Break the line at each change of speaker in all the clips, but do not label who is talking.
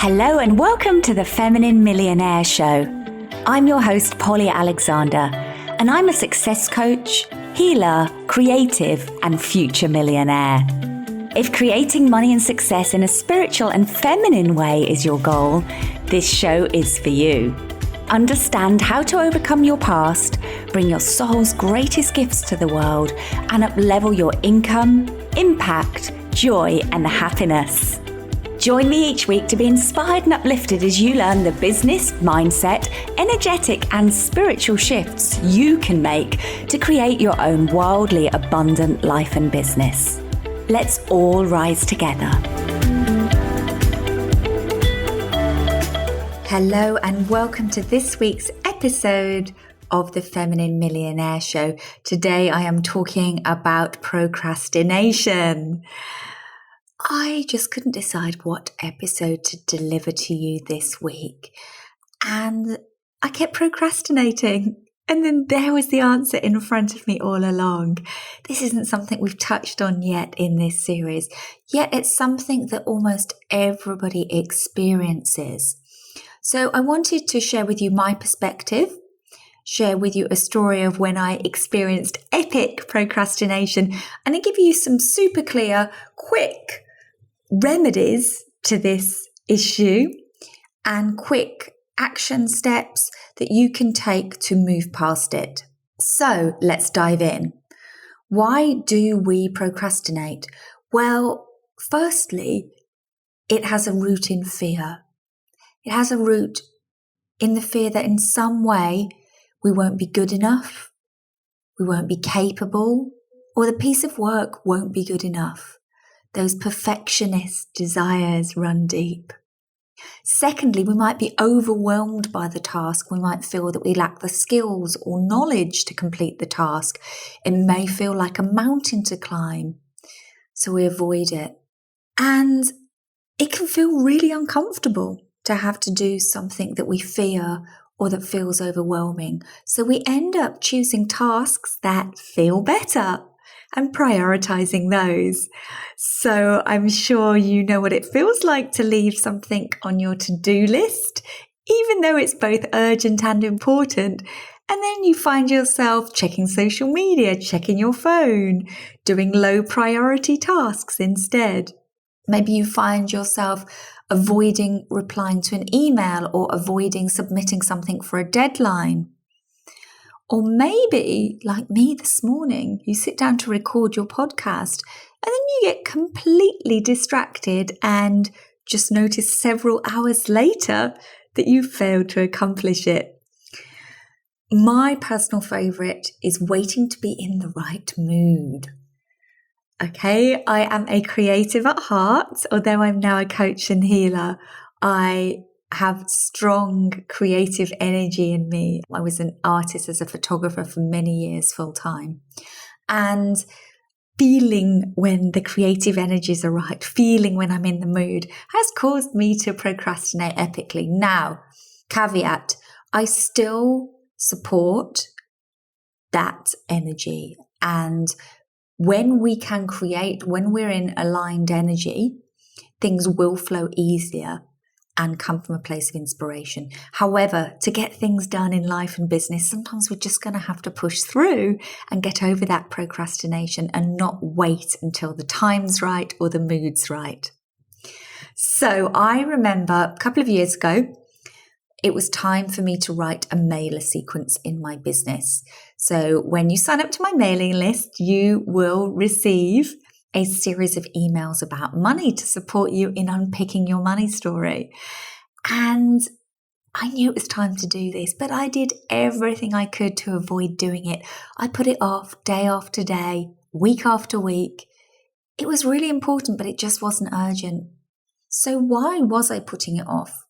Hello and welcome to the Feminine Millionaire Show. I'm your host, Polly Alexandre, and I'm a success coach, healer, creative, and future millionaire. If creating money and success in a spiritual and feminine way is your goal, this show is for you. Understand how to overcome your past, bring your soul's greatest gifts to the world, and up-level your income, impact, joy, and happiness. Join me each week to be inspired and uplifted as you learn the business, mindset, energetic, and spiritual shifts you can make to create your own wildly abundant life and business. Let's all rise together. Hello and welcome to this week's episode of the Feminine Millionaire Show. Today I am talking about procrastination. I just couldn't decide what episode to deliver to you this week, and I kept procrastinating. And then there was the answer in front of me all along. This isn't something we've touched on yet in this series, yet it's something that almost everybody experiences. So I wanted to share with you my perspective, share with you a story of when I experienced epic procrastination, and I give you some super clear, quick remedies to this issue and quick action steps that you can take to move past it. So let's dive in. Why do we procrastinate? Well, firstly, it has a root in fear. It has a root in the fear that in some way we won't be good enough, we won't be capable, or the piece of work won't be good enough. Those perfectionist desires run deep. Secondly, we might be overwhelmed by the task. We might feel that we lack the skills or knowledge to complete the task. It may feel like a mountain to climb, so we avoid it. And it can feel really uncomfortable to have to do something that we fear or that feels overwhelming. So we end up choosing tasks that feel better and prioritizing those. So I'm sure you know what it feels like to leave something on your to-do list, even though it's both urgent and important. And then you find yourself checking social media, checking your phone, doing low priority tasks instead. Maybe you find yourself avoiding replying to an email or avoiding submitting something for a deadline. Or maybe, like me this morning, you sit down to record your podcast and then you get completely distracted and just notice several hours later that you failed to accomplish it. My personal favourite is waiting to be in the right mood. Okay, I am a creative at heart, although I'm now a coach and healer. I have strong creative energy in me. I was an artist as a photographer for many years full time. And feeling when the creative energies are right, feeling when I'm in the mood has caused me to procrastinate epically. Now, caveat, I still support that energy. And when we can create, when we're in aligned energy, things will flow easier and come from a place of inspiration. However, to get things done in life and business, sometimes we're just going to have to push through and get over that procrastination and not wait until the time's right or the mood's right. So I remember a couple of years ago, it was time for me to write a mailer sequence in my business. So when you sign up to my mailing list, you will receive a series of emails about money to support you in unpicking your money story. And I knew it was time to do this, but I did everything I could to avoid doing it. I put it off day after day, week after week. It was really important, but it just wasn't urgent. So why was I putting it off?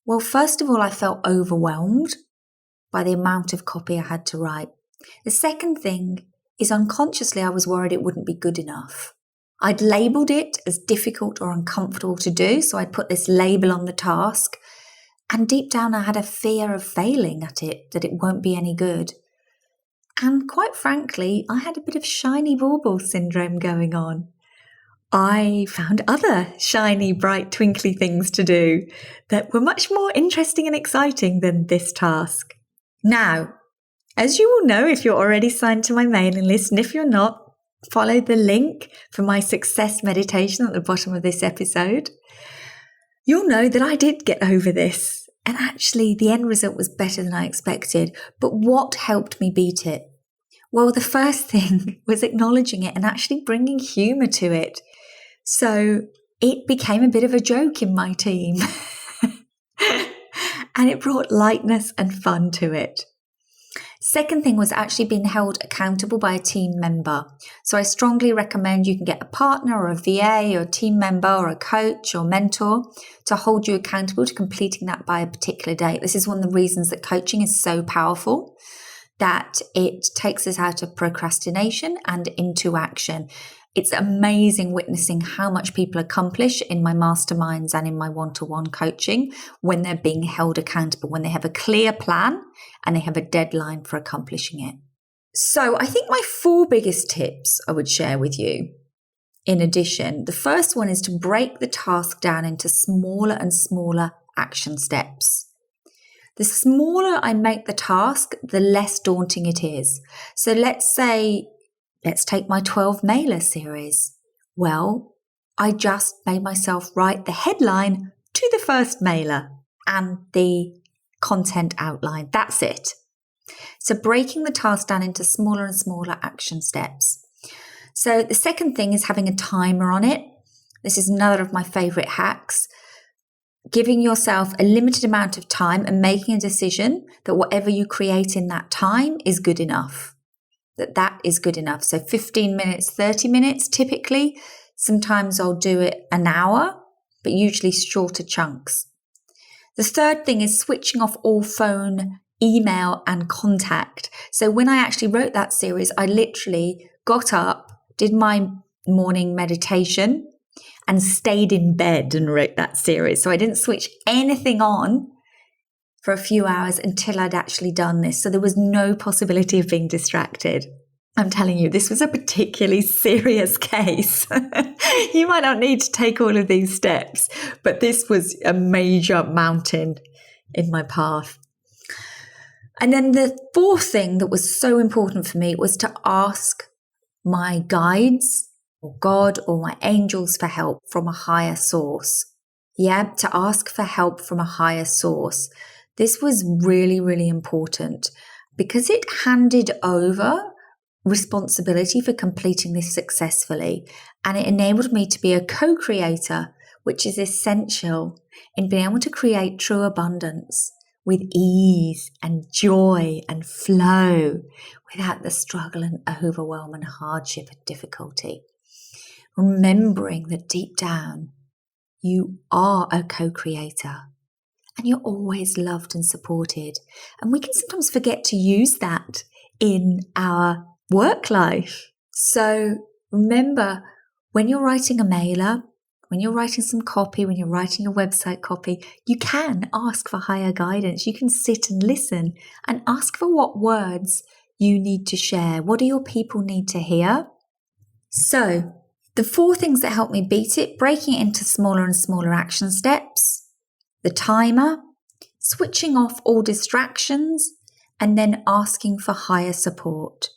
Well, first of all, I felt overwhelmed by the amount of copy I had to write. The second thing is unconsciously I was worried it wouldn't be good enough. I'd labelled it as difficult or uncomfortable to do, so I put this label on the task, and deep down I had a fear of failing at it, that it won't be any good. And quite frankly, I had a bit of shiny bauble syndrome going on. I found other shiny, bright, twinkly things to do that were much more interesting and exciting than this task. Now, as you will know if you're already signed to my mailing list, and if you're not, follow the link for my success meditation at the bottom of this episode. You'll know that I did get over this, and actually the end result was better than I expected. But what helped me beat it? Well, the first thing was acknowledging it and actually bringing humour to it. So it became a bit of a joke in my team. And it brought lightness and fun to it. Second thing was actually being held accountable by a team member. So I strongly recommend you can get a partner or a VA or a team member or a coach or mentor to hold you accountable to completing that by a particular date. This is one of the reasons that coaching is so powerful, that it takes us out of procrastination and into action. It's amazing witnessing how much people accomplish in my masterminds and in my one-to-one coaching when they're being held accountable, when they have a clear plan and they have a deadline for accomplishing it. So I think my 4 biggest tips I would share with you. In addition, the first one is to break the task down into smaller and smaller action steps. The smaller I make the task, the less daunting it is. So let's take my 12 mailer series. Well, I just made myself write the headline to the first mailer and the content outline. That's it. So breaking the task down into smaller and smaller action steps. So the second thing is having a timer on it. This is another of my favorite hacks. Giving yourself a limited amount of time and making a decision that whatever you create in that time is good enough. That is good enough. So 15 minutes, 30 minutes typically. Sometimes I'll do it an hour, but usually shorter chunks. The third thing is switching off all phone, email and contact. So when I actually wrote that series, I literally got up, did my morning meditation and stayed in bed and wrote that series. So I didn't switch anything on for a few hours until I'd actually done this. So there was no possibility of being distracted. I'm telling you, this was a particularly serious case. You might not need to take all of these steps, but this was a major mountain in my path. And then the 4th thing that was so important for me was to ask my guides or God or my angels for help from a higher source. Yeah, to ask for help from a higher source. This was really, really important because it handed over responsibility for completing this successfully, and it enabled me to be a co-creator, which is essential in being able to create true abundance with ease and joy and flow without the struggle and overwhelm and hardship and difficulty. Remembering that deep down, you are a co-creator. And you're always loved and supported. And we can sometimes forget to use that in our work life. So remember, when you're writing a mailer, when you're writing some copy, when you're writing your website copy, you can ask for higher guidance. You can sit and listen and ask for what words you need to share. What do your people need to hear? So the 4 things that help me beat it, breaking it into smaller and smaller action steps, the timer, switching off all distractions, and then asking for higher support.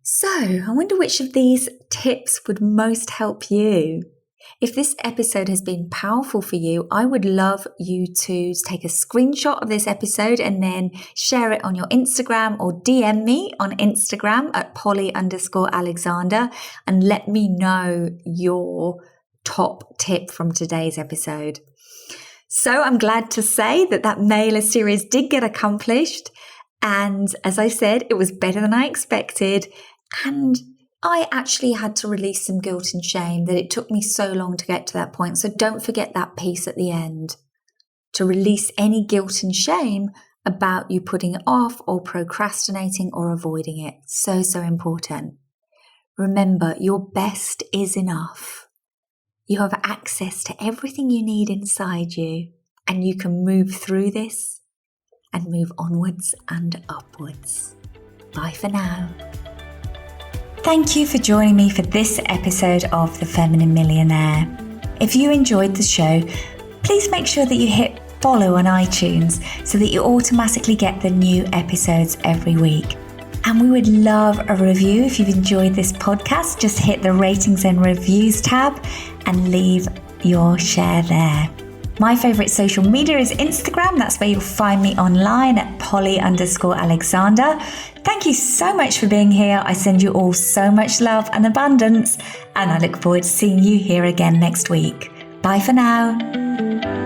So, I wonder which of these tips would most help you. If this episode has been powerful for you, I would love you to take a screenshot of this episode and then share it on your Instagram or DM me on Instagram at Polly_Alexandre and let me know your top tip from today's episode. So I'm glad to say that mailer series did get accomplished. And as I said, it was better than I expected. And I actually had to release some guilt and shame that it took me so long to get to that point. So don't forget that piece at the end, to release any guilt and shame about you putting it off or procrastinating or avoiding it. So, so important. Remember, your best is enough. You have access to everything you need inside you, and you can move through this and move onwards and upwards. Bye for now. Thank you for joining me for this episode of The Feminine Millionaire. If you enjoyed the show, please make sure that you hit follow on iTunes so that you automatically get the new episodes every week. And we would love a review if you've enjoyed this podcast. Just hit the ratings and reviews tab and leave your share there. My favourite social media is Instagram. That's where you'll find me online at Polly_Alexandre. Thank you so much for being here. I send you all so much love and abundance, and I look forward to seeing you here again next week. Bye for now.